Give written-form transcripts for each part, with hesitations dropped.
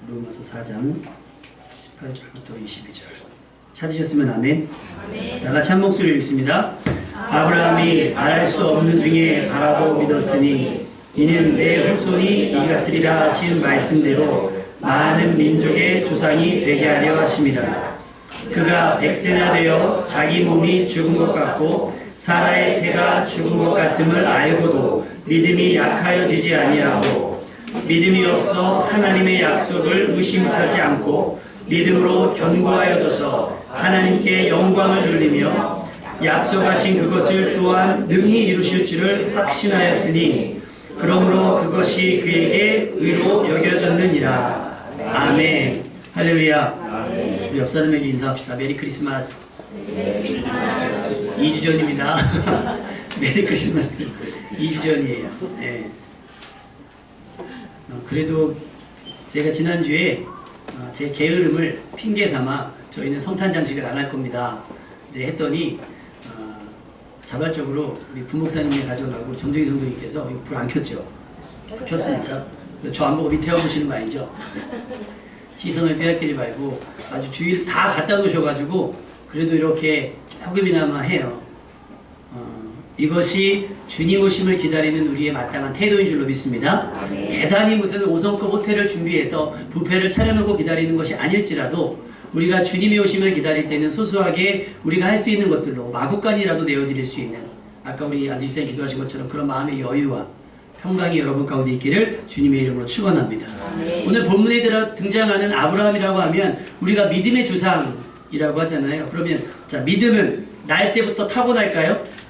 로마서 4장 18절부터 22절 찾으셨으면 아멘. 나같이 한 목소리로 읽습니다. 아브라함이 바랄 수 없는 중에 바라고 믿었으니 이는 내 후손이 이 같으리라 하신 말씀대로 많은 민족의 조상이 되게 하려 하심이라. 그가 100세나 되어 자기 몸이 죽은 것 같고 사라의 태가 죽은 것 같음을 알고도 믿음이 약하여지지 아니하고 믿음이 없어 하나님의 약속을 의심하지 않고 믿음으로 견고하여져서 하나님께 영광을 돌리며 약속하신 그것을 또한 능히 이루실 줄을 확신하였으니 그러므로 그것이 그에게 의로 여겨졌느니라. 아멘. 할렐루야. 우리 옆 사람에게 인사합시다. 메리 크리스마스. 2주 전입니다. 메리 크리스마스. 2주 전이에요. 네. 그래도 제가 지난주에 제 게으름을 핑계 삼아 저희는 성탄 장식을 안 할 겁니다. 이제 했더니 자발적으로 우리 부목사님이 가져가고 정정희 성도님께서 이거 불 안 켰죠? 켰으니까 저 안 보고 밑에 오시는 거 아니죠? 시선을 빼앗기지 말고 아주 주위를 다 갖다 놓으셔가지고 그래도 이렇게 조금이나마 해요. 이것이 주님 오심을 기다리는 우리의 마땅한 태도인 줄로 믿습니다. 대단히 무슨 5성급 호텔을 준비해서 뷔페를 차려놓고 기다리는 것이 아닐지라도 우리가 주님의 오심을 기다릴 때는 소소하게 우리가 할 수 있는 것들로 마구간이라도 내어드릴 수 있는, 아까 우리 안수집사님 기도하신 것처럼 그런 마음의 여유와 평강이 여러분 가운데 있기를 주님의 이름으로 축원합니다. 오늘 본문에 등장하는 아브라함이라고 하면 우리가 믿음의 조상이라고 하잖아요. 그러면 자, 믿음은 날 때부터 타고날까요?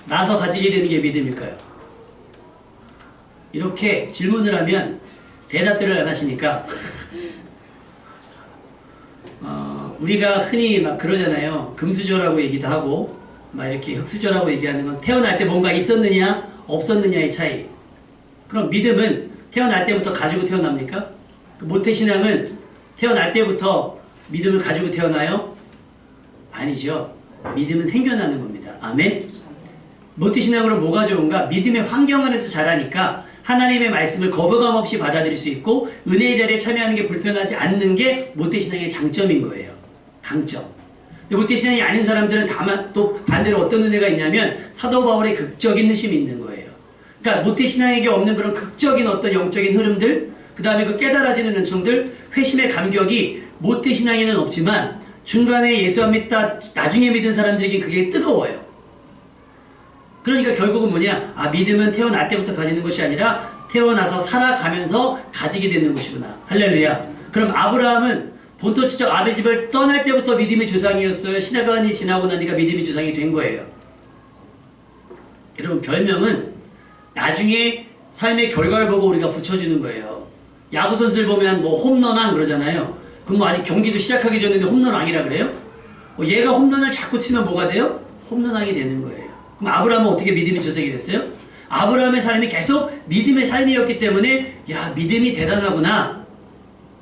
나서 가지게 되는 게 믿음일까요? 이렇게 질문을 하면 대답들을 안 하시니까 우리가 흔히 막 그러잖아요. 금수저라고 얘기도 하고 막 이렇게 흙수저라고 얘기하는 건 태어날 때 뭔가 있었느냐 없었느냐의 차이. 그럼 믿음은 태어날 때부터 가지고 태어납니까? 모태신앙은 태어날 때부터 믿음을 가지고 태어나요? 아니죠. 믿음은 생겨나는 겁니다. 아멘. 모태신앙으로 뭐가 좋은가? 믿음의 환경 안에서 자라니까 하나님의 말씀을 거부감 없이 받아들일 수 있고 은혜의 자리에 참여하는 게 불편하지 않는 게 모태신앙의 장점인 거예요. 강점. 근데 모태신앙이 아닌 사람들은 다만 또 반대로 어떤 은혜가 있냐면 사도 바울의 극적인 회심이 있는 거예요. 그러니까 모태신앙에게 없는 그런 극적인 어떤 영적인 흐름들, 그 다음에 그 깨달아지는 은총들, 회심의 감격이 모태신앙에는 없지만 중간에 예수 안 믿다 나중에 믿은 사람들에게 그게 뜨거워요. 그러니까 결국은 뭐냐? 믿음은 태어날 때부터 가지는 것이 아니라 태어나서 살아가면서 가지게 되는 것이구나. 할렐루야. 그럼 아브라함은 본토지적 아비 집을 떠날 때부터 믿음의 조상이었어요? 시간이 지나고 나니까 믿음의 조상이 된 거예요. 여러분, 별명은 나중에 삶의 결과를 보고 우리가 붙여주는 거예요. 야구선수들 보면 뭐 홈런왕 그러잖아요. 그럼 뭐 아직 경기도 시작하기 전인데 홈런왕이라 그래요? 얘가 홈런을 자꾸 치면 뭐가 돼요? 홈런왕이 되는 거예요. 그럼 아브라함은 어떻게 믿음의 조상이 됐어요? 아브라함의 삶이 계속 믿음의 삶이었기 때문에 야, 믿음이 대단하구나.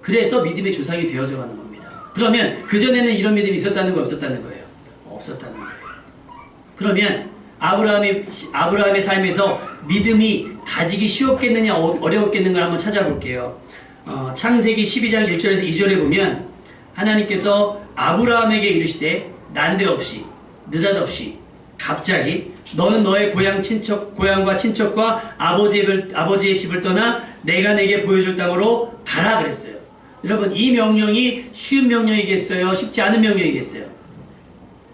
그래서 믿음의 조상이 되어져 가는 겁니다. 그러면 그전에는 이런 믿음이 있었다는 거 없었다는 거예요? 없었다는 거예요. 그러면 아브라함의 삶에서 믿음이 가지기 쉬웠겠느냐 어려웠겠는가 한번 찾아볼게요. 창세기 12장 1절에서 2절에 보면 하나님께서 아브라함에게 이르시되 난데없이 느닷없이 갑자기 너는 너의 고향과 친척과 아버지의 집을 떠나 내가 내게 보여줄 땅으로 가라 그랬어요. 여러분, 이 명령이 쉬운 명령이겠어요? 쉽지 않은 명령이겠어요?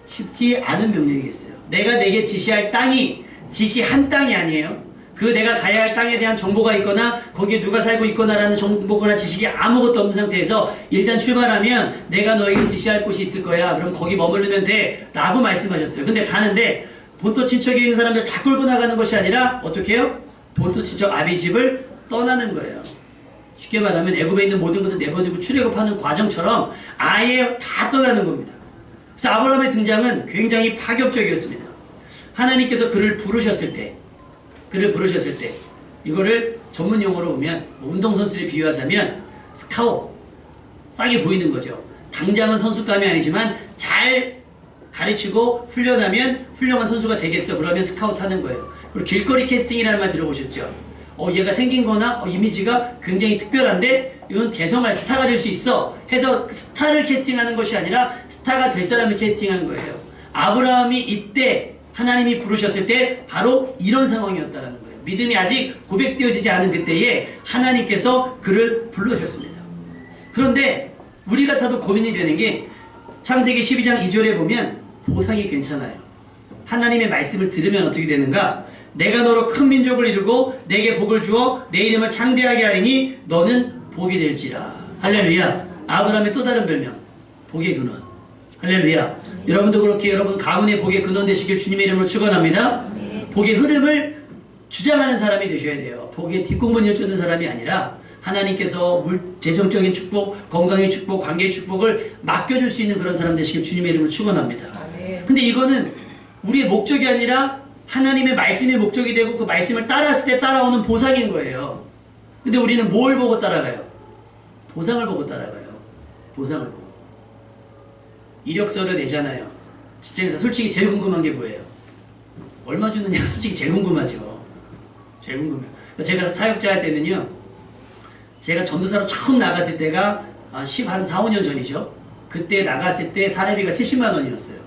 쉽지 않은 명령이겠어요. 내가 내게 지시할 땅이 지시한 땅이 아니에요. 그 내가 가야 할 땅에 대한 정보가 있거나 거기에 누가 살고 있거나라는 정보거나 지식이 아무것도 없는 상태에서 일단 출발하면 내가 너에게 지시할 곳이 있을 거야. 그럼 거기 머무르면 돼 라고 말씀하셨어요. 근데 가는데 본토 친척에 있는 사람들 다 끌고 나가는 것이 아니라 어떻게 해요? 본토 친척 아비 집을 떠나는 거예요. 쉽게 말하면 애굽에 있는 모든 것을 내버리고 출애굽하는 과정처럼 아예 다 떠나는 겁니다. 그래서 아브라함의 등장은 굉장히 파격적이었습니다. 하나님께서 그를 부르셨을 때 이거를 전문 용어로 보면 운동선수를 비유하자면 스카웃, 싸게 보이는 거죠. 당장은 선수감이 아니지만 잘 가르치고 훈련하면 훌륭한 선수가 되겠어. 그러면 스카웃 하는 거예요. 그리고 길거리 캐스팅이라는 말 들어보셨죠? 얘가 생긴 거나 이미지가 굉장히 특별한데 이건 개성할 스타가 될 수 있어 해서 스타를 캐스팅하는 것이 아니라 스타가 될 사람을 캐스팅한 거예요. 아브라함이 이때 하나님이 부르셨을 때 바로 이런 상황이었다는 거예요. 믿음이 아직 고백되어지지 않은 그때에 하나님께서 그를 불러주셨습니다. 그런데 우리 같아도 고민이 되는 게 창세기 12장 2절에 보면 보상이 괜찮아요. 하나님의 말씀을 들으면 어떻게 되는가? 내가 너로 큰 민족을 이루고 내게 복을 주어 내 이름을 창대하게 하리니 너는 복이 될지라. 할렐루야. 아브라함의 또 다른 별명 복의 근원. 할렐루야. 여러분도 그렇게 여러분 가문의 복의 근원 되시길 주님의 이름으로 축원합니다. 복의 흐름을 주장하는 사람이 되셔야 돼요. 복의 뒷공문을 쫓는 사람이 아니라 하나님께서 재정적인 축복, 건강의 축복, 관계의 축복을 맡겨줄 수 있는 그런 사람 되시길 주님의 이름으로 축원합니다. 근데 이거는 우리의 목적이 아니라 하나님의 말씀이 목적이 되고 그 말씀을 따라했을 때 따라오는 보상인 거예요. 근데 우리는 뭘 보고 따라가요? 보상을 보고 따라가요. 보상을 보고. 이력서를 내잖아요. 직장에서 솔직히 제일 궁금한 게 뭐예요? 얼마 주느냐가 솔직히 제일 궁금하죠. 제일 궁금해요. 제가 사역자 할 때는요. 제가 전도사로 처음 나갔을 때가 한 4, 5년 전이죠. 그때 나갔을 때 사례비가 70만 원이었어요.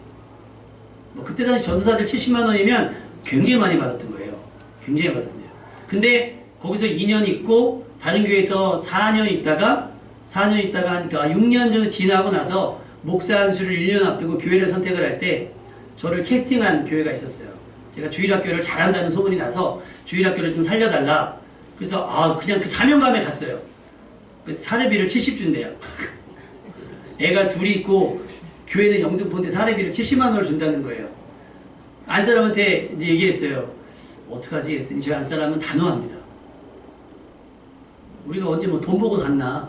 그때 당시 전도사들 70만 원이면 굉장히 많이 받았던 거예요. 굉장히 받았네요. 근데 거기서 2년 있고 다른 교회에서 4년 있다가 하니까 6년 전 지나고 나서 목사 안수를 1년 앞두고 교회를 선택을 할 때 저를 캐스팅한 교회가 있었어요. 제가 주일학교를 잘한다는 소문이 나서 주일학교를 좀 살려달라. 그래서 그냥 그 사명감에 갔어요. 그 사례비를 70준대요. 애가 둘이 있고 교회는 영등포인데 사례비를 70만 원을 준다는 거예요. 안사람한테 이제 얘기했어요. 어떡하지? 그랬더니 저희 안사람은 단호합니다. 우리가 언제 뭐 돈 보고 갔나?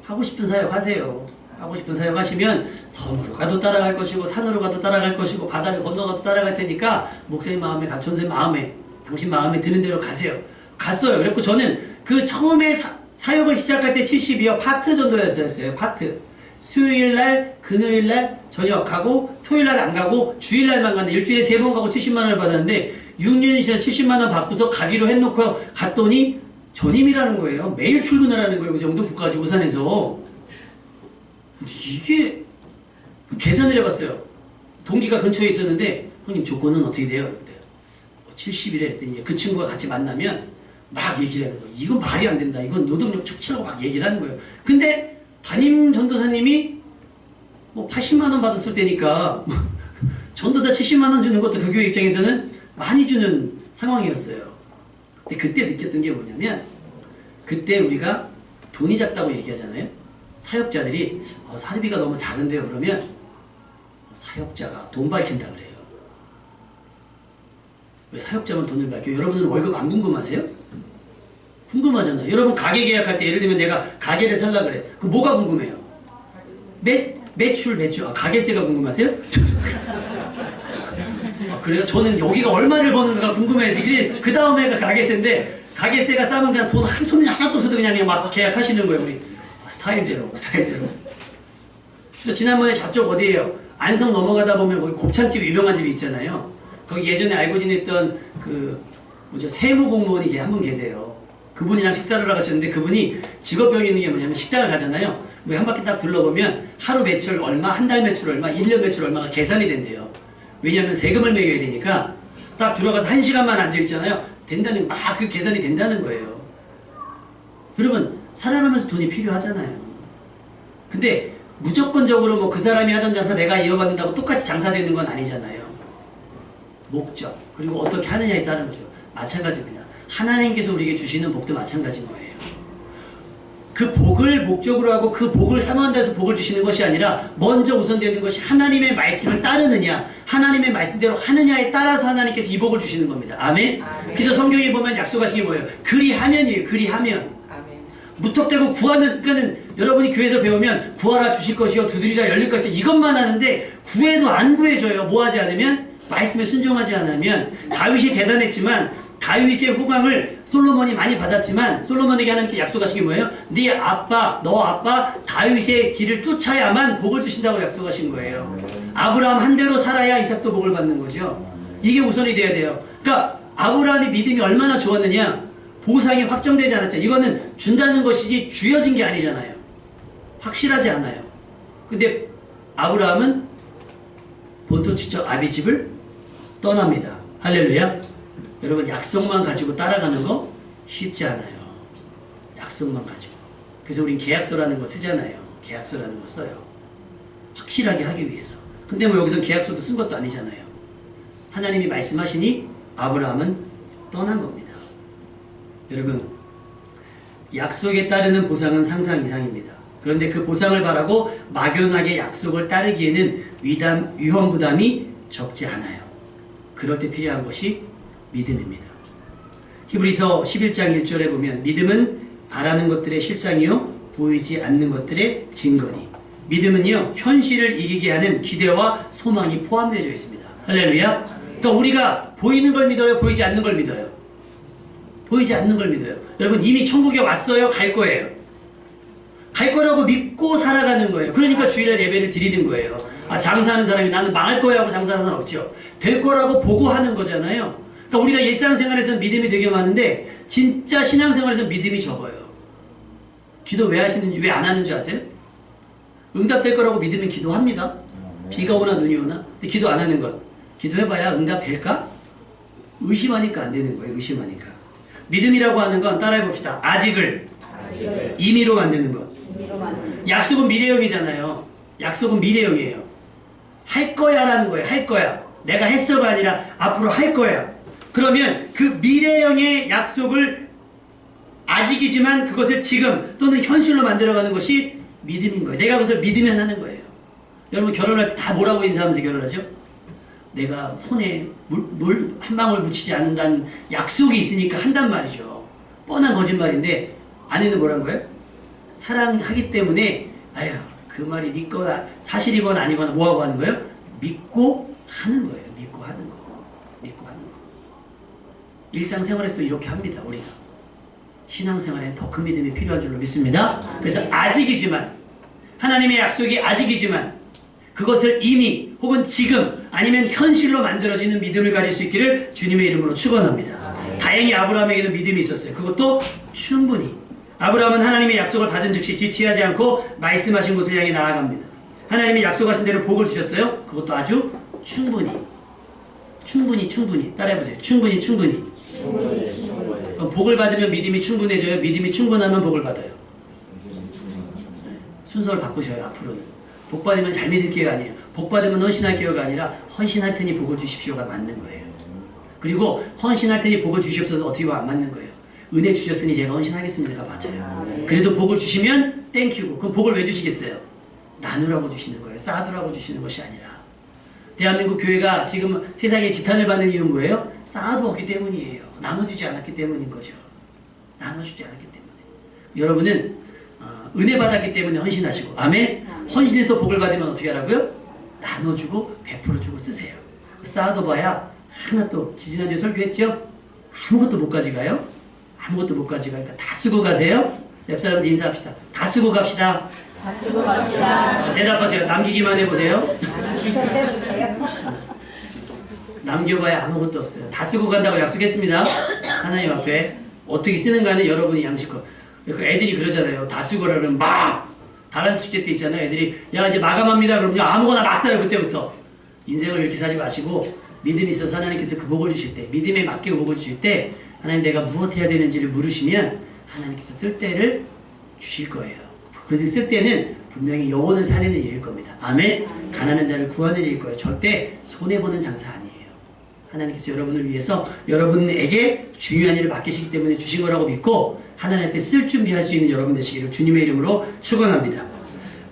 하고 싶은 사역 하세요. 하고 싶은 사역 하시면 섬으로 가도 따라갈 것이고 산으로 가도 따라갈 것이고 바다를 건너가도 따라갈 테니까 목사님 마음에 가천사님 마음에 당신 마음에 드는 대로 가세요. 갔어요. 그래서 저는 그 처음에 사역을 시작할 때 70이요. 파트 전도였어요. 파트. 수요일날, 금요일날 저녁하고 토요일날 안 가고 주일날만 갔는데 일주일에 3번 가고 70만 원을 받았는데 6년이 지나 70만 원 받고서 가기로 해놓고 갔더니 전임이라는 거예요. 매일 출근을 하는 거예요. 그래서 영등포까지 오산에서. 이게 계산을 해봤어요. 동기가 근처에 있었는데 형님 조건은 어떻게 돼요? 그랬대요. 70이래 했더니 그 친구가 같이 만나면 막 얘기를 하는 거예요. 이건 말이 안 된다. 이건 노동력 척치라고 막 얘기를 하는 거예요. 근데 담임 전도사님이 뭐 80만 원 받았을 때니까 전도사 70만 원 주는 것도 그 교회 입장에서는 많이 주는 상황이었어요. 근데 그때 느꼈던 게 뭐냐면 그때 우리가 돈이 작다고 얘기하잖아요. 사역자들이 사례비가 너무 작은데요. 그러면 사역자가 돈 밝힌다 그래요. 왜 사역자만 돈을 밝혀요? 여러분은 월급 안 궁금하세요? 궁금하잖아요. 여러분 가게 계약할 때 예를 들면 내가 가게를 살라 그래. 그럼 뭐가 궁금해요? 매출. 가게세가 궁금하세요? 그래요? 저는 여기가 얼마를 버는가가 궁금해서 그 다음에가 가게세인데 가게세가 싸면 그냥 돈 한 푼이 하나도 없어도 그냥 막 계약하시는 거예요. 우리 스타일대로. 그래서 지난번에 저쪽 어디예요? 안성 넘어가다 보면 거기 곱창집 유명한 집이 있잖아요. 거기 예전에 알고 지냈던 세무공무원이 한 분 계세요. 그분이랑 식사를 하러 가셨는데 그분이 직업병이 있는 게 뭐냐면 식당을 가잖아요. 한 바퀴 딱 둘러보면 하루 매출 얼마, 한 달 매출 얼마, 1년 매출 얼마가 계산이 된대요. 왜냐하면 세금을 매겨야 되니까 딱 들어가서 1시간만 앉아있잖아요. 막 그 계산이 된다는 거예요. 여러분 살아가면서 돈이 필요하잖아요. 근데 무조건적으로 뭐 그 사람이 하던 장사 내가 이어받는다고 똑같이 장사되는 건 아니잖아요. 목적 그리고 어떻게 하느냐에 따른 거죠. 마찬가지입니다. 하나님께서 우리에게 주시는 복도 마찬가지인 거예요. 그 복을 목적으로 하고 그 복을 사모한다 해서 복을 주시는 것이 아니라 먼저 우선되는 것이 하나님의 말씀을 따르느냐 하나님의 말씀대로 하느냐에 따라서 하나님께서 이 복을 주시는 겁니다. 아멘? 그래서 성경에 보면 약속하신 게 뭐예요? 그리하면이에요. 그리하면. 무턱대고 구하면, 그러니까는 여러분이 교회에서 배우면 구하라 주실 것이요 두드리라 열릴 것이요 이것만 하는데 구해도 안 구해줘요. 뭐 하지 않으면? 말씀에 순종하지 않으면. 다윗이 대단했지만 다윗의 후광을 솔로몬이 많이 받았지만 솔로몬에게 하나님께 약속하신 게 뭐예요? 너 아빠 다윗의 길을 쫓아야만 복을 주신다고 약속하신 거예요. 아브라함 한 대로 살아야 이삭도 복을 받는 거죠. 이게 우선이 돼야 돼요. 그러니까 아브라함의 믿음이 얼마나 좋았느냐? 보상이 확정되지 않았죠. 이거는 준다는 것이지 주어진 게 아니잖아요. 확실하지 않아요. 근데 아브라함은 본토 친척 아비집을 떠납니다. 할렐루야. 여러분, 약속만 가지고 따라가는 거 쉽지 않아요. 약속만 가지고. 그래서 우린 계약서라는 거 쓰잖아요. 계약서라는 거 써요. 확실하게 하기 위해서. 근데 뭐 여기서 계약서도 쓴 것도 아니잖아요. 하나님이 말씀하시니 아브라함은 떠난 겁니다. 여러분, 약속에 따르는 보상은 상상 이상입니다. 그런데 그 보상을 바라고 막연하게 약속을 따르기에는 위험 부담이 적지 않아요. 그럴 때 필요한 것이 믿음입니다. 히브리서 11장 1절에 보면 믿음은 바라는 것들의 실상이요 보이지 않는 것들의 증거니. 믿음은요 현실을 이기게 하는 기대와 소망이 포함되어 있습니다. 할렐루야. 그러니까 우리가 보이는 걸 믿어요, 보이지 않는 걸 믿어요? 보이지 않는 걸 믿어요. 여러분, 이미 천국에 왔어요, 갈 거예요. 갈 거라고 믿고 살아가는 거예요. 그러니까 주일날 예배를 드리는 거예요. 아, 장사하는 사람이 나는 망할 거야 하고 장사하는 사람 없죠. 될 거라고 보고 하는 거잖아요. 그러니까 우리가 일상생활에서는 믿음이 되게 많은데 진짜 신앙생활에서는 믿음이 적어요. 기도 왜 하시는지, 왜 안 하는지 아세요? 응답될 거라고 믿으면 기도합니다. 비가 오나 눈이 오나. 근데 기도 안 하는 것. 기도해봐야 응답될까? 의심하니까 안 되는 거예요. 의심하니까. 믿음이라고 하는 건 따라해봅시다. 아직을 임의로 만드는 것. 약속은 미래형이잖아요. 약속은 미래형이에요. 할 거야 라는 거예요. 할 거야. 내가 했어가 아니라 앞으로 할 거야. 그러면 그 미래형의 약속을 아직이지만 그것을 지금 또는 현실로 만들어가는 것이 믿음인 거예요. 내가 그것을 믿으면 하는 거예요. 여러분, 결혼할 때 다 뭐라고 인사하면서 결혼하죠? 내가 손에 물 한 방울 묻히지 않는다는 약속이 있으니까 한단 말이죠. 뻔한 거짓말인데 아내는 뭐라는 거예요? 사랑하기 때문에 아유 그 말이 믿거나 사실이거나 아니거나 뭐하고 하는 거예요? 믿고 하는 거예요. 믿고 하는 거. 믿고 하는 거. 일상생활에서도 이렇게 합니다. 우리가. 신앙생활엔 더 큰 믿음이 필요한 줄로 믿습니다. 그래서 아직이지만 하나님의 약속이 아직이지만 그것을 이미 혹은 지금 아니면 현실로 만들어지는 믿음을 가질 수 있기를 주님의 이름으로 축원합니다. 다행히 아브라함에게는 믿음이 있었어요. 그것도 충분히. 아브라함은 하나님의 약속을 받은 즉시 지체하지 않고 말씀하신 곳을 향해 나아갑니다. 하나님이 약속하신 대로 복을 주셨어요. 그것도 아주 충분히. 충분히. 따라해보세요. 충분히. 그럼 복을 받으면 믿음이 충분해져요. 믿음이 충분하면 복을 받아요. 네, 순서를 바꾸셔요. 앞으로는. 복 받으면 잘 믿을게요 아니에요. 복 받으면 헌신할게요가 아니라 헌신할 테니 복을 주십시오가 맞는 거예요. 그리고 헌신할 테니 복을 주시옵소서 어떻게 보면 안 맞는 거예요. 은혜 주셨으니 제가 헌신하겠습니다가 맞아요. 그래도 복을 주시면 땡큐고. 그럼 복을 왜 주시겠어요? 나누라고 주시는 거예요. 쌓아두라고 주시는 것이 아니라. 대한민국 교회가 지금 세상에 지탄을 받는 이유는 뭐예요? 쌓아두었기 때문이에요. 나눠주지 않았기 때문인 거죠. 나눠주지 않았기 때문에. 여러분은 은혜 받았기 때문에 헌신하시고, 아멘? 헌신해서 복을 받으면 어떻게 하라고요? 나눠주고 베풀어주고 쓰세요. 쌓아둬봐야 하나 또 지지난주에 설교했죠? 아무것도 못 가져가요? 아무것도 못 가져가니까 다 쓰고 가세요. 옆 사람들 인사합시다. 다 쓰고 갑시다. 다 쓰고 갑시다. 대답하세요. 남기기만 해보세요. 남겨봐야 아무것도 없어요. 다 쓰고 간다고 약속했습니다. 하나님 앞에 어떻게 쓰는가는 여러분이 양식껏. 그 애들이 그러잖아요. 다 쓰고라 그러면 막 다른 숙제 때 있잖아요. 애들이 야 이제 마감합니다. 그러면 아무거나 막 써요. 그때부터. 인생을 이렇게 사지 마시고 믿음이 있어서 하나님께서 그 복을 주실 때, 믿음에 맞게 복을 주실 때 하나님 내가 무엇 해야 되는지를 물으시면 하나님께서 쓸 때를 주실 거예요. 그래서 쓸 때는 분명히 영혼을 살리는 일일 겁니다. 아멘. 가난한 자를 구하는 일일 거예요. 절대 손해보는 장사 아니에요. 하나님께서 여러분을 위해서 여러분에게 중요한 일을 맡기시기 때문에 주신 거라고 믿고 하나님 앞에 쓸 준비할 수 있는 여러분 되시기를 주님의 이름으로 축원합니다.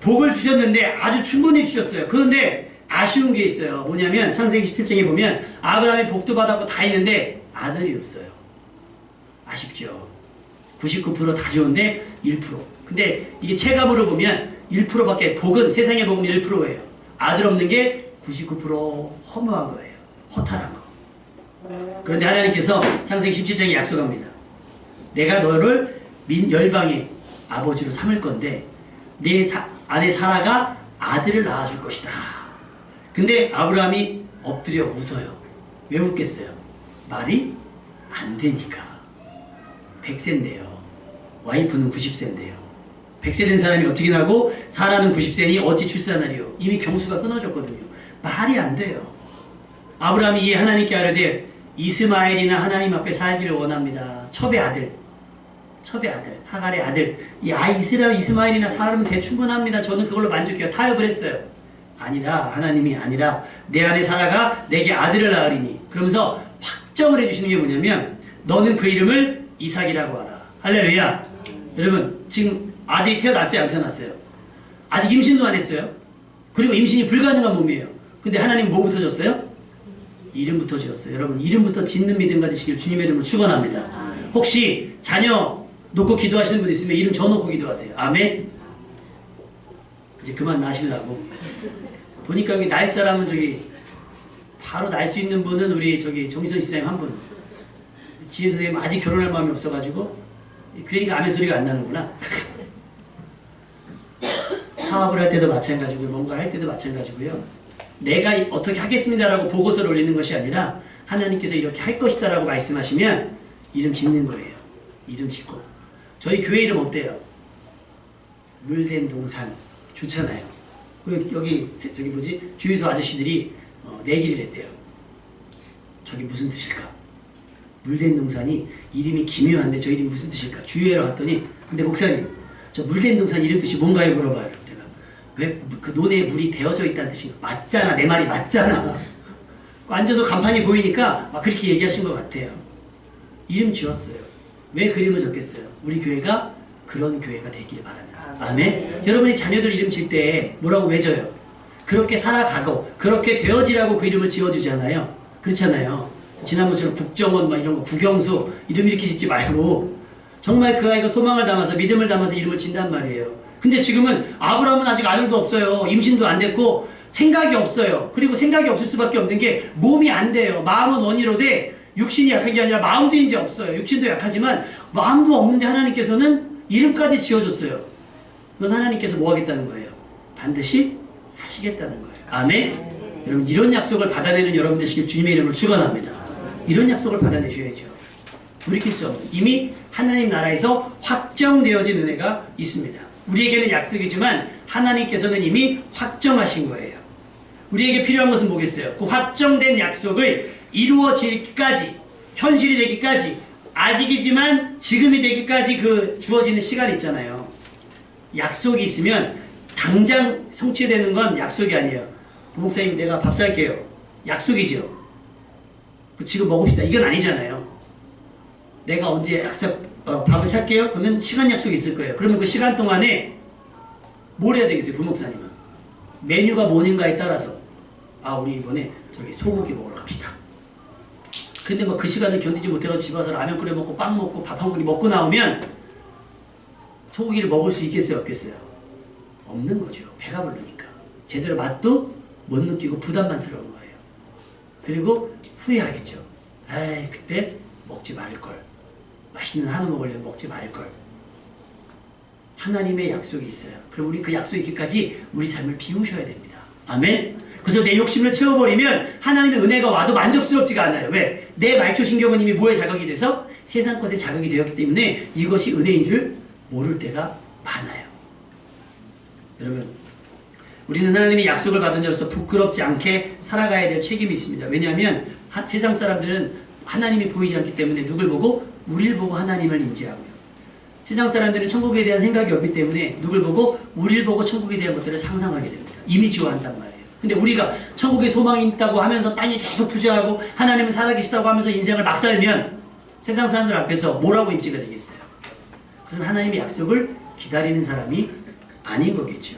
복을 주셨는데 아주 충분히 주셨어요. 그런데 아쉬운 게 있어요. 뭐냐면 창세기 17장에 보면 아브라함이 복도 받았고 다 있는데 아들이 없어요. 아쉽죠. 99% 다 좋은데 1%. 근데 이게 체감으로 보면 1%밖에 복은 세상의 복은 1%예요. 아들 없는 게 99% 허무한 거예요. 허탈한 거. 그런데 하나님께서 창세기 17장에 약속합니다. 내가 너를 열방의 아버지로 삼을 건데 내 아내 사라가 아들을 낳아줄 것이다. 근데 아브라함이 엎드려 웃어요. 왜 웃겠어요? 말이 안 되니까. 100세인데요. 와이프는 90세인데요. 100세 된 사람이 어떻게 나고 사라는 90세니 어찌 출산하리요. 이미 경수가 끊어졌거든요. 말이 안 돼요. 아브라함이 이에 하나님께 아뢰되 이스마엘이나 하나님 앞에 살기를 원합니다. 첩의 아들, 하갈의 아들. 이 이스마엘이나 사라면 대충분합니다. 저는 그걸로 만족해요. 타협을 했어요. 아니다. 하나님이 아니라 내 안에 사라가 내게 아들을 낳으리니. 그러면서 확정을 해주시는 게 뭐냐면 너는 그 이름을 이삭이라고 하라. 할렐루야. 여러분 지금 아들이 태어났어요? 안 태어났어요? 아직 임신도 안 했어요. 그리고 임신이 불가능한 몸이에요. 근데 하나님 뭐부터 줬어요? 이름부터 지었어요. 여러분 이름부터 짓는 믿음 가지시길 주님의 이름으로 축원합니다. 혹시 자녀 놓고 기도하시는 분 있으면 이름 저 놓고 기도하세요. 아멘. 이제 그만 나시려고. 보니까 여기 날 사람은 저기 바로 날 수 있는 분은 우리 저기 정희선 시장님 한 분. 지혜 선생님 아직 결혼할 마음이 없어가지고 그러니까 아멘 소리가 안 나는구나. 사업을 할 때도 마찬가지고요. 뭔가 할 때도 마찬가지고요. 내가 어떻게 하겠습니다라고 보고서를 올리는 것이 아니라 하나님께서 이렇게 할 것이다라고 말씀하시면 이름 짓는 거예요. 이름 짓고. 저희 교회 이름 어때요? 물된 동산. 좋잖아요. 여기 저기 뭐지? 주유소 아저씨들이 내기를 했대요. 저게 무슨 뜻일까? 물된 동산이 이름이 기묘한데 저 이름이 무슨 뜻일까? 주유회로 갔더니 근데 목사님 저 물된 동산 이름 뜻이 뭔가요? 물어봐요. 내가 왜 그 논에 물이 데워져 있다는 뜻인가? 맞잖아. 내 말이 맞잖아. 앉아서 간판이 보이니까 막 그렇게 얘기하신 것 같아요. 이름 지었어요. 왜 그림을 적겠어요? 우리 교회가 그런 교회가 되기를 바라면서. 아멘. 여러분이 자녀들 이름 질 때 뭐라고 외져요? 그렇게 살아가고 그렇게 되어지라고 그 이름을 지어주잖아요. 그렇잖아요. 지난번처럼 국정원 막 이런 거 국영수 이름 이렇게 짓지 말고 정말 그 아이가 소망을 담아서 믿음을 담아서 이름을 짓단 말이에요. 근데 지금은 아브라함은 아직 아들도 없어요. 임신도 안 됐고 생각이 없어요. 그리고 생각이 없을 수밖에 없는 게 몸이 안 돼요. 마음은 원이로되 육신이 약한 게 아니라 마음도 이제 없어요. 육신도 약하지만 마음도 없는데 하나님께서는 이름까지 지어줬어요. 그건 하나님께서 뭐 하겠다는 거예요? 반드시 하시겠다는 거예요. 아멘. 여러분 이런 약속을 받아내는 여러분 되시길 주님의 이름으로 축원합니다. 이런 약속을 받아내셔야죠. 돌이킬 수 없는 이미 하나님 나라에서 확정되어진 은혜가 있습니다. 우리에게는 약속이지만 하나님께서는 이미 확정하신 거예요. 우리에게 필요한 것은 뭐겠어요? 그 확정된 약속을 이루어질까지 현실이 되기까지 아직이지만 지금이 되기까지 그 주어지는 시간이 있잖아요. 약속이 있으면 당장 성취되는 건 약속이 아니에요. 부목사님 내가 밥 살게요. 약속이죠. 지금 먹읍시다. 이건 아니잖아요. 내가 언제 밥을 살게요? 그러면 시간 약속이 있을 거예요. 그러면 그 시간 동안에 뭘 해야 되겠어요? 부목사님은 메뉴가 뭐인가에 따라서 우리 이번에 저기 소고기 먹으러 갑시다. 근데 뭐 그 시간을 견디지 못해서 집에 와서 라면 끓여 먹고 빵 먹고 밥 한 공기 먹고 나오면 소고기를 먹을 수 있겠어요? 없겠어요? 없는 거죠. 배가 부르니까. 제대로 맛도 못 느끼고 부담만스러운 거예요. 그리고 후회하겠죠. 그때 먹지 말걸. 맛있는 한우 먹으려면 먹지 말걸. 하나님의 약속이 있어요. 그럼 우리 그 약속이 있기까지 우리 삶을 비우셔야 됩니다. 아멘. 그래서 내 욕심을 채워버리면 하나님의 은혜가 와도 만족스럽지가 않아요. 왜? 내 말초신경은 이미 뭐에 자극이 돼서? 세상 것에 자극이 되었기 때문에 이것이 은혜인 줄 모를 때가 많아요. 여러분 우리는 하나님의 약속을 받은 자로서 부끄럽지 않게 살아가야 될 책임이 있습니다. 왜냐하면 세상 사람들은 하나님이 보이지 않기 때문에 누굴 보고? 우리를 보고 하나님을 인지하고요. 세상 사람들은 천국에 대한 생각이 없기 때문에 누굴 보고? 우리를 보고 천국에 대한 것들을 상상하게 됩니다. 이미지화한단 말이에요. 근데 우리가 천국에 소망이 있다고 하면서 땅에 계속 투자하고 하나님은 살아계시다고 하면서 인생을 막 살면 세상 사람들 앞에서 뭐라고 인지가 되겠어요? 그것은 하나님의 약속을 기다리는 사람이 아닌 거겠죠.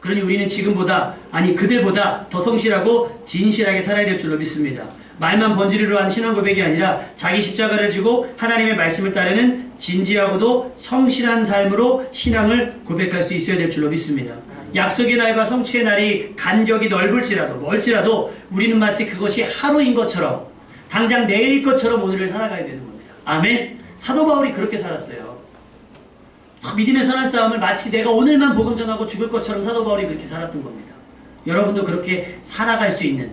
그러니 우리는 지금보다 그들보다 더 성실하고 진실하게 살아야 될 줄로 믿습니다. 말만 번지르르 한 신앙 고백이 아니라 자기 십자가를 지고 하나님의 말씀을 따르는 진지하고도 성실한 삶으로 신앙을 고백할 수 있어야 될 줄로 믿습니다. 약속의 날과 성취의 날이 간격이 넓을지라도 멀지라도 우리는 마치 그것이 하루인 것처럼 당장 내일일 것처럼 오늘을 살아가야 되는 겁니다. 아멘. 사도 바울이 그렇게 살았어요. 믿음의 선한 싸움을 마치 내가 오늘만 복음 전하고 죽을 것처럼 사도 바울이 그렇게 살았던 겁니다. 여러분도 그렇게 살아갈 수 있는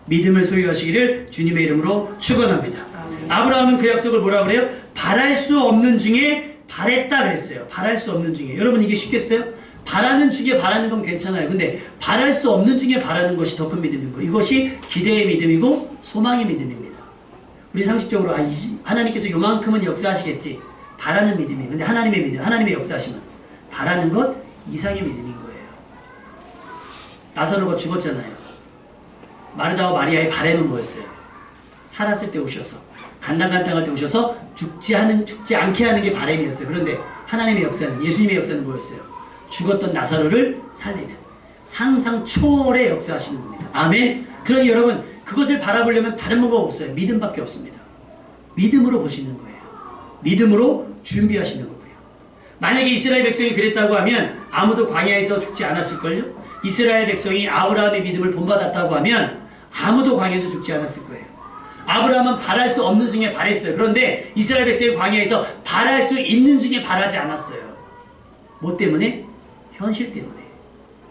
믿음을 소유하시기를 주님의 이름으로 축원합니다. 아브라함은 그 약속을 뭐라 그래요? 바랄 수 없는 중에 바랬다 그랬어요. 바랄 수 없는 중에. 여러분 이게 쉽겠어요? 바라는 중에 바라는 건 괜찮아요. 근데 바랄 수 없는 중에 바라는 것이 더 큰 믿음인 거예요. 이것이 기대의 믿음이고 소망의 믿음입니다. 우리 상식적으로 하나님께서 요만큼은 역사하시겠지. 바라는 믿음이에요. 근데 하나님의 믿음, 하나님의 역사하시면 바라는 것 이상의 믿음인 거예요. 나사로가 죽었잖아요. 마르다와 마리아의 바람은 뭐였어요? 살았을 때 오셔서 간당간당할 때 오셔서 죽지 않게 하는 게 바람이었어요. 그런데 하나님의 역사는, 예수님의 역사는 뭐였어요? 죽었던 나사로를 살리는 상상 초월의 역사하시는 겁니다. 아멘. 그러니 여러분 그것을 바라보려면 다른 방법 없어요. 믿음밖에 없습니다. 믿음으로 보시는 거예요. 믿음으로 준비하시는 거고요. 만약에 이스라엘 백성이 그랬다고 하면 아무도 광야에서 죽지 않았을걸요? 이스라엘 백성이 아브라함의 믿음을 본받았다고 하면 아무도 광야에서 죽지 않았을 거예요. 아브라함은 바랄 수 없는 중에 바랬어요. 그런데 이스라엘 백성이 광야에서 바랄 수 있는 중에 바라지 않았어요. 뭐 때문에? 현실 때문에.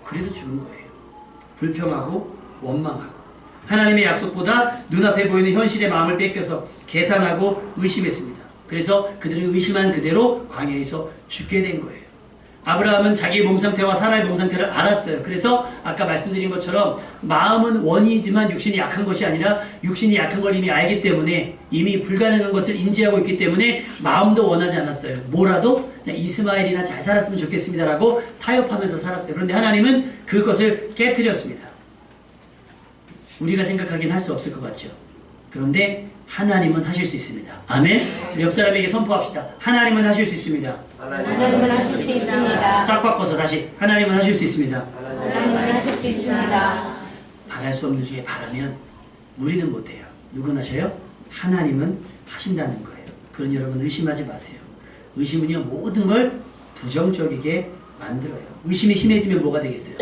그래서 죽은 거예요. 불평하고 원망하고 하나님의 약속보다 눈앞에 보이는 현실의 마음을 뺏겨서 계산하고 의심했습니다. 그래서 그들이 의심한 그대로 광야에서 죽게 된 거예요. 아브라함은 자기의 몸 상태와 사라의 몸 상태를 알았어요. 그래서 아까 말씀드린 것처럼 마음은 원이지만 육신이 약한 것이 아니라 육신이 약한 걸 이미 알기 때문에 이미 불가능한 것을 인지하고 있기 때문에 마음도 원하지 않았어요. 뭐라도 그냥 이스마엘이나 잘 살았으면 좋겠습니다라고 타협하면서 살았어요. 그런데 하나님은 그것을 깨트렸습니다. 우리가 생각하기엔 할 수 없을 것 같죠. 그런데 하나님은 하실 수 있습니다. 아멘. 옆 사람에게 선포합시다. 하나님은 하실 수 있습니다. 하나님은 하실 수 있습니다. 짝 바꿔서 다시 하나님은 하실 수 있습니다. 하나님은 하실 수 있습니다. 바랄 수 없는 중에 바라면 우리는 못해요. 누군 하셔요? 하나님은 하신다는 거예요. 그러니 여러분 의심하지 마세요. 의심은요 모든 걸 부정적이게 만들어요. 의심이 심해지면 뭐가 되겠어요?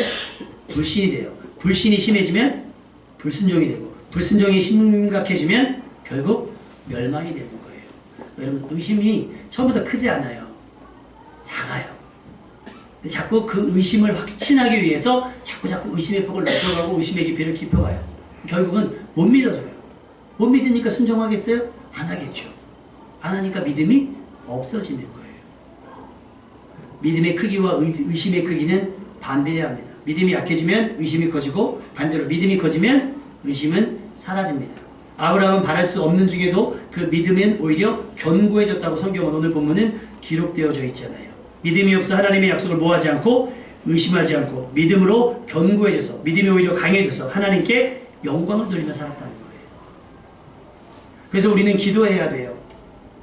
불신이 돼요. 불신이 심해지면 불순종이 되고 불순종이 심각해지면 결국 멸망이 되는 거예요. 여러분 의심이 처음부터 크지 않아요. 작아요. 근데 자꾸 그 의심을 확신하기 위해서 자꾸 의심의 폭을 넓혀가고 의심의 깊이를 깊여가요. 결국은 못 믿어져요. 못 믿으니까 순종하겠어요? 안 하겠죠. 안 하니까 믿음이 없어지는 거예요. 믿음의 크기와 의심의 크기는 반비례합니다. 믿음이 약해지면 의심이 커지고 반대로 믿음이 커지면 의심은 사라집니다. 아브라함은 바랄 수 없는 중에도 그 믿음은 오히려 견고해졌다고 성경은 오늘 본문은 기록되어져 있잖아요. 믿음이 없어 하나님의 약속을 모하지 않고 의심하지 않고 믿음으로 견고해져서 믿음이 오히려 강해져서 하나님께 영광을 돌리며 살았다는 거예요. 그래서 우리는 기도해야 돼요.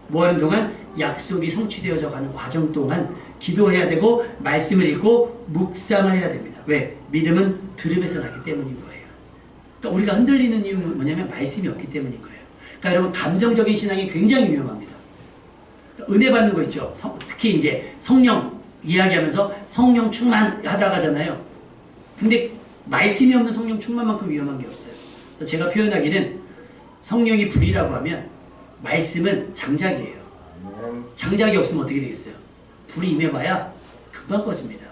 뭐하는 동안? 약속이 성취되어져 가는 과정 동안 기도해야 되고 말씀을 읽고 묵상을 해야 됩니다. 왜? 믿음은 들음에서 나기 때문인 거예요. 그러니까 우리가 흔들리는 이유는 뭐냐면 말씀이 없기 때문인 거예요. 그러니까 여러분 감정적인 신앙이 굉장히 위험합니다. 그러니까 은혜 받는 거 있죠. 특히 이제 성령 이야기하면서 성령 충만하다가잖아요. 근데 말씀이 없는 성령 충만만큼 위험한 게 없어요. 그래서 제가 표현하기는 성령이 불이라고 하면 말씀은 장작이에요. 장작이 없으면 어떻게 되겠어요? 불이 임해봐야 금방 꺼집니다.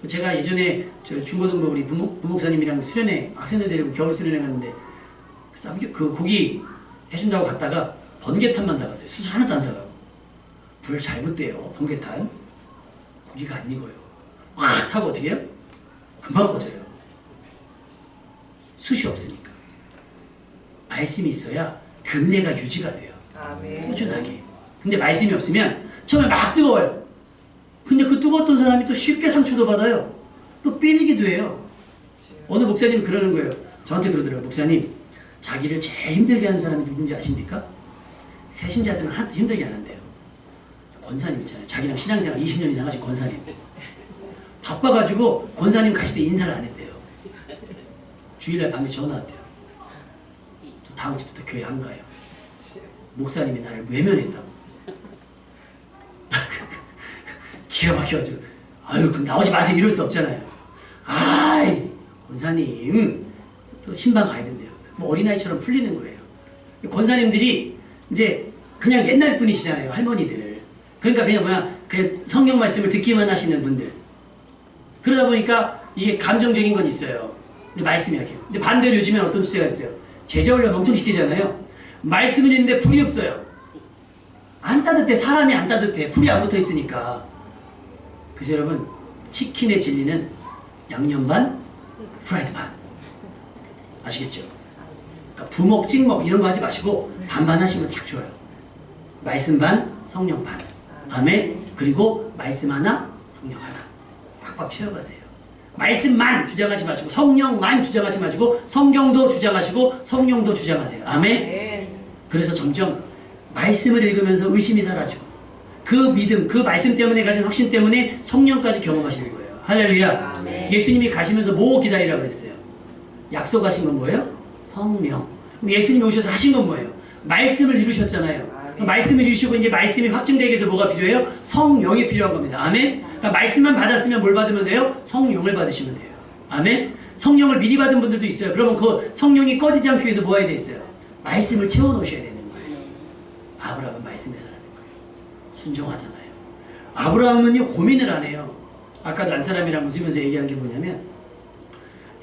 제가 예전에 저 중고등부 우리 부목사님이랑 수련회 학생들 데리고 겨울 수련회 갔는데 그 고기 해준다고 갔다가 번개탄만 사갔어요. 수술 하나도 안 사가고. 불 잘 붙대요. 번개탄. 고기가 안 익어요. 와 타고 어떻게 해요? 금방 꺼져요. 숯이 없으니까. 말씀이 있어야 그 은혜가 유지가 돼요. 꾸준하게. 근데 말씀이 없으면 처음에 막 뜨거워요. 근데 그 뜨거웠던 사람이 또 쉽게 상처도 받아요. 또 삐지기도 해요. 어느 목사님이 그러는 거예요. 저한테 그러더라고요. 목사님, 자기를 제일 힘들게 하는 사람이 누군지 아십니까? 새신자들은 하나도 힘들게 안 한대요. 권사님 있잖아요. 자기랑 신앙생활 20년 이상 하신 권사님. 바빠가지고 권사님 가실 때 인사를 안 했대요. 주일날 밤에 전화 왔대요. 저 다음 주부터 교회 안 가요. 목사님이 나를 외면했다고. 기가 막혀가지고 아유 그럼 나오지 마세요 이럴 수 없잖아요. 아이 권사님 또 신방 가야 된대요. 뭐 어린아이처럼 풀리는 거예요. 권사님들이 이제 그냥 옛날 분이시잖아요. 할머니들. 그러니까 그냥 성경 말씀을 듣기만 하시는 분들. 그러다 보니까 이게 감정적인 건 있어요. 근데 말씀이 약해요. 근데 반대로 요즘엔 어떤 추세가 있어요. 제자 훈련 엄청 시키잖아요. 말씀은 있는데 불이 없어요. 안 따뜻해. 사람이 안 따뜻해. 불이 안 붙어 있으니까. 그래서 여러분, 치킨의 진리는 양념 반, 프라이드 반. 아시겠죠? 그러니까 부먹, 찍먹 이런 거 하지 마시고 반반 하시면 딱 좋아요. 말씀 반, 성령 반. 아멘. 그리고 말씀 하나, 성령 하나. 꽉꽉 채워가세요. 말씀만 주장하지 마시고 성령만 주장하지 마시고 성경도 주장하시고 성령도 주장하세요. 아멘. 그래서 점점 말씀을 읽으면서 의심이 사라지고 그 믿음, 그 말씀 때문에 가진 확신 때문에 성령까지 경험하시는 거예요. 할렐루야. 아멘. 예수님이 가시면서 뭐 기다리라 그랬어요? 약속하신 건 뭐예요? 성령. 그럼 예수님이 오셔서 하신 건 뭐예요? 말씀을 이루셨잖아요. 말씀을 이루시고 이제 말씀이 확증되기 위해서 뭐가 필요해요? 성령이 필요한 겁니다. 아멘. 그러니까 말씀만 받았으면 뭘 받으면 돼요? 성령을 받으시면 돼요. 아멘. 성령을 미리 받은 분들도 있어요. 그러면 그 성령이 꺼지지 않기 위해서 뭐 해야 돼 있어요? 말씀을 채워 놓으셔야 되는 거예요. 아브라함은 말씀의 사람인 거예요. 순종하잖아요. 아브라함은요 고민을 안 해요. 아까도 안 사람이랑 웃으면서 얘기한 게 뭐냐면,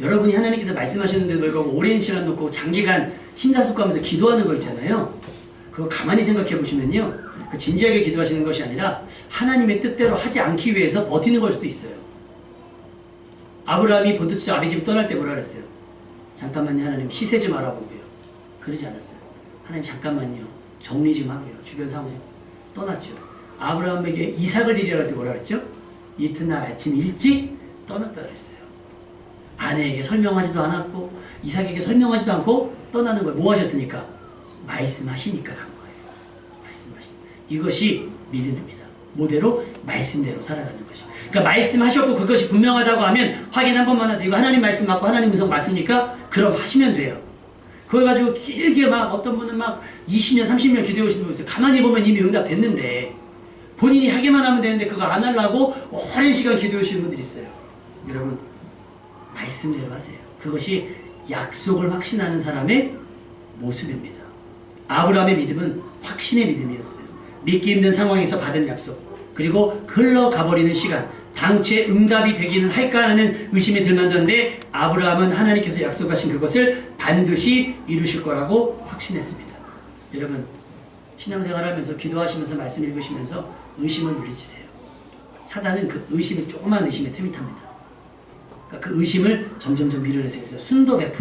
여러분이 하나님께서 말씀하셨는데도 불구하고 오랜 시간 놓고 장기간 심사숙고하면서 기도하는 거 있잖아요. 그거 가만히 생각해 보시면요, 그 진지하게 기도하시는 것이 아니라 하나님의 뜻대로 하지 않기 위해서 버티는 걸 수도 있어요. 아브라함이 본토 아비 집 떠날 때 뭐라 그랬어요? 잠깐만요, 하나님 시세 좀 알아보고요. 그러지 않았어요. 하나님 잠깐만요, 정리 좀 하고요. 주변 상황 좀. 떠났죠. 아브라함에게 이삭을 드리라 할 때 뭐라 그랬죠? 이튿날 아침 일찍 떠났다 그랬어요. 아내에게 설명하지도 않았고 이삭에게 설명하지도 않고 떠나는 거예요. 뭐 하셨으니까? 말씀하시니까 간 거예요. 말씀하시니까. 이것이 믿음입니다. 모대로 말씀대로 살아가는 것이. 그러니까 말씀하셨고 그것이 분명하다고 하면 확인 한 번만 하세요. 이거 하나님 말씀 맞고 하나님 음성 맞습니까? 그럼 하시면 돼요. 그걸 가지고 길게 막 어떤 분은 막 20년 30년 기도해 오시는 분 있어요. 가만히 보면 이미 응답됐는데 본인이 하기만 하면 되는데 그거 안 하려고 오랜 시간 기도해 오시는 분들이 있어요. 여러분, 말씀대로 하세요. 그것이 약속을 확신하는 사람의 모습입니다. 아브라함의 믿음은 확신의 믿음이었어요. 믿기 힘든 상황에서 받은 약속, 그리고 흘러가버리는 시간, 당최 응답이 되기는 할까 하는 의심이 들만한데 아브라함은 하나님께서 약속하신 그것을 반드시 이루실 거라고 확신했습니다. 여러분, 신앙생활하면서 기도하시면서 말씀 읽으시면서 의심을 물리치세요. 사단은 그 의심이, 조그만 의심에 틈이 탑니다. 그러니까 그 의심을 점점점 밀어내세요. 그래서 순도 100%.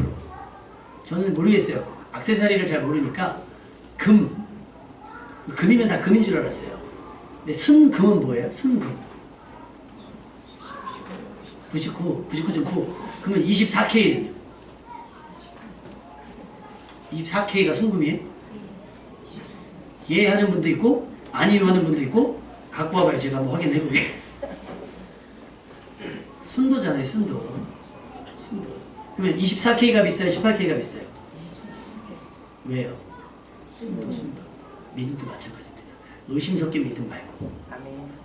저는 모르겠어요. 액세서리를 잘 모르니까 금이면 다 금인 줄 알았어요. 근데 순금은 뭐예요? 순금 99.9 그러면 24K는요? 24K가 순금이에요? 예 하는 분도 있고 아니요 하는 분도 있고. 갖고 와봐요. 제가 한번 확인해보게. 순도잖아요. 순도. 그러면 24K가 비싸요? 18K가 비싸요? 왜요? 순도. 믿음도 마찬가지입니다. 의심 섞인 믿음 말고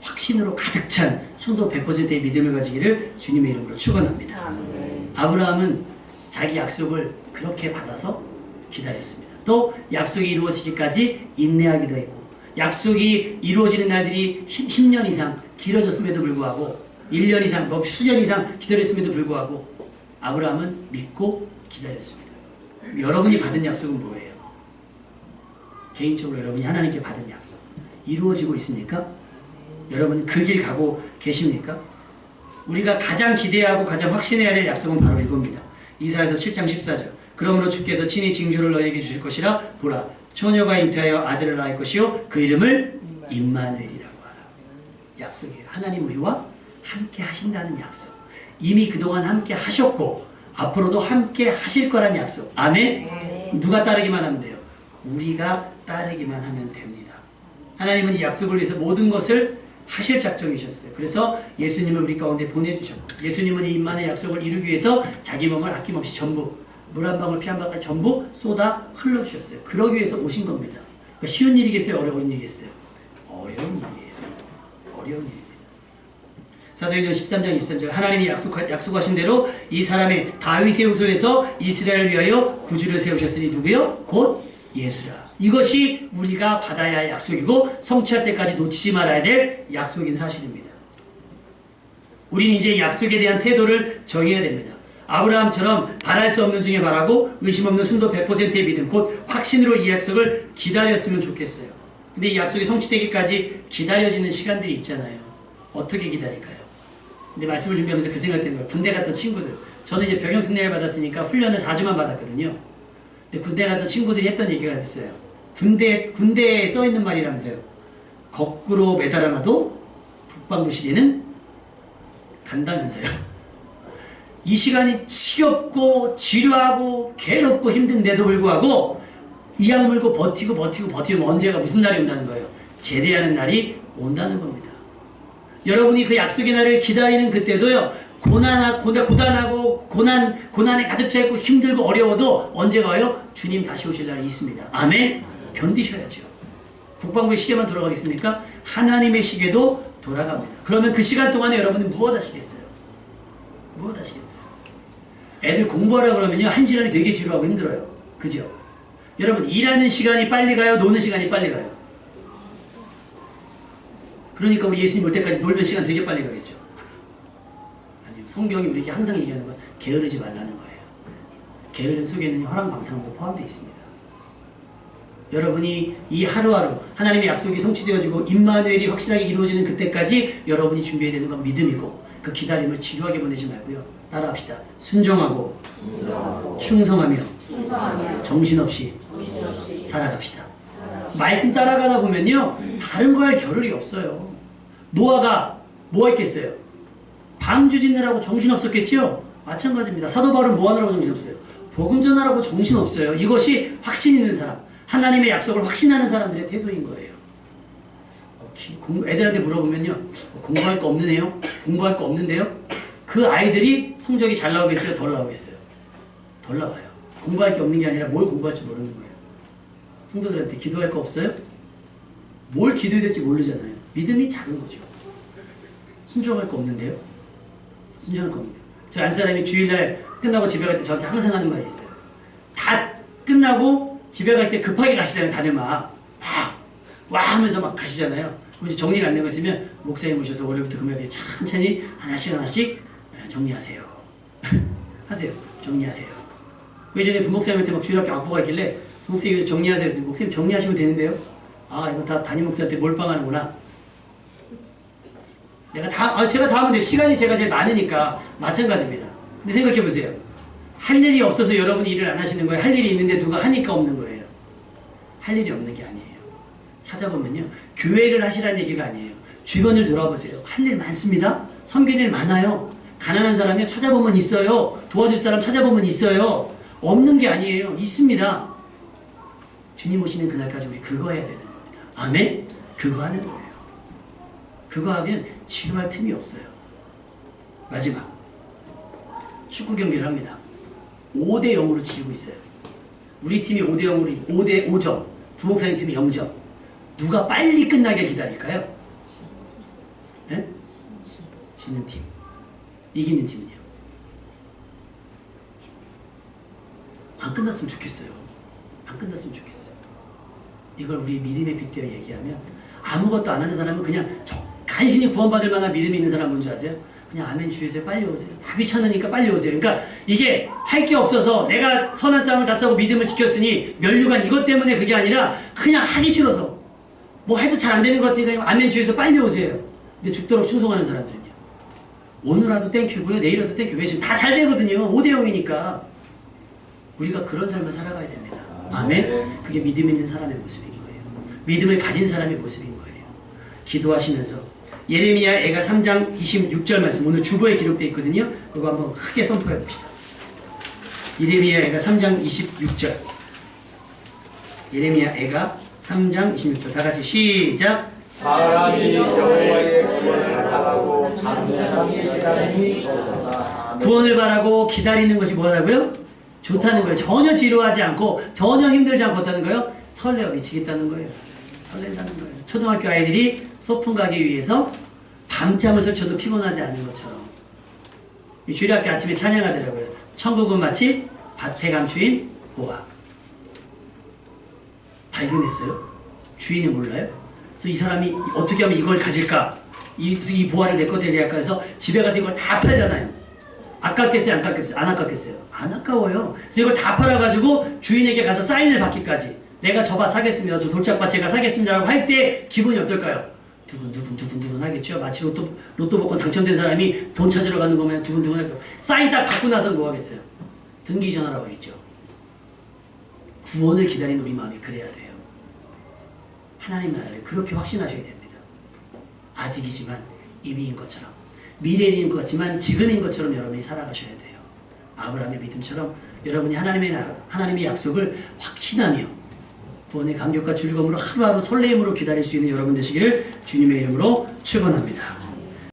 확신으로 가득 찬 순도 100%의 믿음을 가지기를 주님의 이름으로 축원합니다. 아브라함은 자기 약속을 그렇게 받아서 기다렸습니다. 또 약속이 이루어지기까지 인내하기도 했고, 약속이 이루어지는 날들이 10년 이상 길어졌음에도 불구하고 1년 이상, 수년 이상 기다렸음에도 불구하고 아브라함은 믿고 기다렸습니다. 여러분이 받은 약속은 뭐예요? 개인적으로 여러분이 하나님께 받은 약속 이루어지고 있습니까? 여러분은 그 길 가고 계십니까? 우리가 가장 기대하고 가장 확신해야 될 약속은 바로 이겁니다. 이사야서 7장 14절. 그러므로 주께서 친히 징조를 너에게 주실 것이라. 보라, 처녀가 잉태하여 아들을 낳을 것이요 그 이름을 임마누엘이라고 하라. 약속이에요. 하나님 우리와 함께 하신다는 약속. 이미 그동안 함께 하셨고 앞으로도 함께 하실 거란 약속. 아멘? 누가 따르기만 하면 돼요? 우리가 따르기만 하면 됩니다. 하나님은 이 약속을 위해서 모든 것을 하실 작정이셨어요. 그래서 예수님을 우리 가운데 보내주셨고, 예수님은 이 임마누엘 약속을 이루기 위해서 자기 몸을 아낌없이 전부, 물 한 방울 피 한 방울 전부 쏟아 흘러주셨어요. 그러기 위해서 오신 겁니다. 그러니까 쉬운 일이겠어요? 어려운 일이겠어요? 어려운 일이에요. 어려운 일입니다. 사도행전 13장 23절. 하나님이 약속하신 대로 이 사람의 다윗의 후손에서 이스라엘을 위하여 구주를 세우셨으니 누구요? 곧 예수라. 이것이 우리가 받아야 할 약속이고 성취할 때까지 놓치지 말아야 될 약속인 사실입니다. 우리는 이제 약속에 대한 태도를 정해야 됩니다. 아브라함처럼 바랄 수 없는 중에 바라고 의심 없는 순도 100%의 믿음, 곧 확신으로 이 약속을 기다렸으면 좋겠어요. 근데 이 약속이 성취되기까지 기다려지는 시간들이 있잖아요. 어떻게 기다릴까요? 근데 말씀을 준비하면서 그 생각되는 거예요. 군대 갔던 친구들. 저는 이제 병영 특례를 받았으니까 훈련을 4주만 받았거든요. 근데 군대 갔던 친구들이 했던 얘기가 있어요. 군대에 써있는 말이라면서요. 거꾸로 매달아놔도 국방부 시계는 간다면서요. 이 시간이 지겹고 지루하고 괴롭고 힘든데도 불구하고 이 악물고 버티면 언제가 무슨 날이 온다는 거예요. 제대하는 날이 온다는 겁니다. 여러분이 그 약속의 날을 기다리는 그때도요. 고단하고 고난에 가득 차 있고 힘들고 어려워도 언제가 와요? 주님 다시 오실 날이 있습니다. 아멘. 견디셔야죠. 국방부의 시계만 돌아가겠습니까? 하나님의 시계도 돌아갑니다. 그러면 그 시간 동안에 여러분은 무엇 하시겠어요? 무엇 하시겠어요? 애들 공부하라 그러면요. 1시간이 되게 지루하고 힘들어요. 그죠? 여러분 일하는 시간이 빨리 가요? 노는 시간이 빨리 가요? 그러니까 우리 예수님 올 때까지 놀면 시간 되게 빨리 가겠죠. 아니요. 성경이 우리에게 항상 얘기하는 건 게으르지 말라는 거예요. 게으름 속에는 허랑방탕도 포함되어 있습니다. 여러분이 이 하루하루 하나님의 약속이 성취되어지고 임마누엘이 확실하게 이루어지는 그때까지 여러분이 준비해야 되는 건 믿음이고 그 기다림을 지루하게 보내지 말고요. 따라합시다. 순종하고 충성하며 정신없이 살아갑시다. 말씀 따라가다 보면요. 다른 거 할 겨를이 없어요. 노아가 뭐 했겠어요? 방주 짓느라고 정신없었겠지요? 마찬가지입니다. 사도 바울은 뭐 하느라고 정신없어요? 복음 전하라고 정신없어요. 이것이 확신 있는 사람, 하나님의 약속을 확신하는 사람들의 태도인 거예요. 애들한테 물어보면요. 공부할 거 없는 애요? 공부할 거 없는데요? 그 아이들이 성적이 잘 나오겠어요? 덜 나오겠어요? 덜 나와요. 공부할 게 없는 게 아니라 뭘 공부할지 모르는 거예요. 성도들한테 기도할 거 없어요? 뭘 기도해야 될지 모르잖아요. 믿음이 작은 거죠. 순종할 거 없는데요? 순종할 거 없는데요. 저희 안사람이 주일날 끝나고 집에 갈 때 저한테 항상 하는 말이 있어요. 다 끝나고 집에 갈 때 급하게 가시잖아요. 다들 와 하면서 막 가시잖아요. 그럼 이제 정리가 안 된 거 있으면 목사님 모셔서 월요일부터 금요일까지 천천히 하나씩 정리하세요. 하세요. 정리하세요. 예전에 부목사님한테 막 주일학교 악보가 있길래 부목사님 정리하세요. 목사님 정리하시면 되는데요. 아 이거 다 담임 목사한테 몰빵하는구나. 제가 다 하면 돼요. 시간이 제가 제일 많으니까 마찬가지입니다. 근데 생각해보세요. 할 일이 없어서 여러분이 일을 안 하시는 거예요? 할 일이 있는데 누가 하니까 없는 거예요? 할 일이 없는 게 아니에요. 찾아보면요. 교회를 하시라는 얘기가 아니에요. 주변을 돌아보세요. 할 일 많습니다. 섬길 일 많아요. 가난한 사람이요. 찾아보면 있어요. 도와줄 사람 찾아보면 있어요. 없는 게 아니에요. 있습니다. 주님 오시는 그날까지 우리 그거 해야 되는 겁니다. 아멘? 그거 하는 거예요. 그거 하면 지루할 틈이 없어요. 마지막. 축구 경기를 합니다. 5대 0으로 지고 있어요. 우리 팀이 5대 0으로 5대 5점. 부목사님 팀이 0점. 누가 빨리 끝나길 기다릴까요? 네? 지는 팀. 이기는 팀은요? 안 끝났으면 좋겠어요. 안 끝났으면 좋겠어요. 이걸 우리 믿음에 빗대어 얘기하면 아무것도 안 하는 사람은 그냥 간신히 구원받을 만한 믿음이 있는 사람 뭔지 아세요? 그냥 아멘 주에서 빨리 오세요. 다 귀찮으니까 빨리 오세요. 그러니까 이게 할 게 없어서 내가 선한 싸움을 다 싸고 믿음을 지켰으니 면류관 이것 때문에 그게 아니라 그냥 하기 싫어서 뭐 해도 잘 안 되는 것 같으니까 아멘 주에서 빨리 오세요. 근데 죽도록 충성하는 사람들은요. 오늘 와도 땡큐고요. 내일 와도 땡큐. 왜 지금 다 잘 되거든요. 5대 0이니까. 우리가 그런 삶을 살아가야 됩니다. 아멘? 그게 믿음 있는 사람의 모습인 거예요. 믿음을 가진 사람의 모습인 거예요. 기도하시면서 예레미야 애가 3장 26절 말씀 오늘 주보에 기록되어 있거든요. 그거 한번 크게 선포해 봅시다. 예레미야 애가 3장 26절 예레미야 애가 3장 26절 다 같이 시작. 사람이 여호와의 구원을 바라고 잠잠히 기다림이 좋도다. 구원을 바라고 기다리는 것이 뭐라고요? 좋다는 거예요. 전혀 지루하지 않고 전혀 힘들지 않고 어다는 거예요? 설레어 미치겠다는 거예요. 설렌다는 거예요. 초등학교 아이들이 소풍 가기 위해서 밤잠을 설쳐도 피곤하지 않은 것처럼 주일학교 아침에 찬양하더라고요. 천국은 마치 밭에 감추인 보화. 발견했어요. 주인이 몰라요. 그래서 이 사람이 어떻게 하면 이걸 가질까? 이 보화를 내 거 되게 할까 해서 집에 가서 이걸 다 팔잖아요. 아깝겠어요? 안 아깝겠어요? 안 아깝겠어요? 안 아까워요. 그래서 이걸 다 팔아가지고 주인에게 가서 사인을 받기까지 내가 저 밭 사겠습니다. 저 돌짝밭 제가 사겠습니다라고 할 때 기분이 어떨까요? 두근두근 하겠죠. 마치 로또 복권 당첨된 사람이 돈 찾으러 가는 거면 두근두근 할 거예요. 사인 딱 받고 나서 뭐 하겠어요? 등기 전화라고 하겠죠. 구원을 기다리는 우리 마음이 그래야 돼요. 하나님 나라를 그렇게 확신하셔야 됩니다. 아직이지만 이미인 것처럼, 미래인 것 같지만 지금인 것처럼 여러분이 살아가셔야 돼요. 아브라함의 믿음처럼 여러분이 하나님의 나라, 하나님의 약속을 확신하며 구원의 감격과 즐거움으로 하루하루 설레임으로 기다릴 수 있는 여러분 되시기를 주님의 이름으로 축원합니다.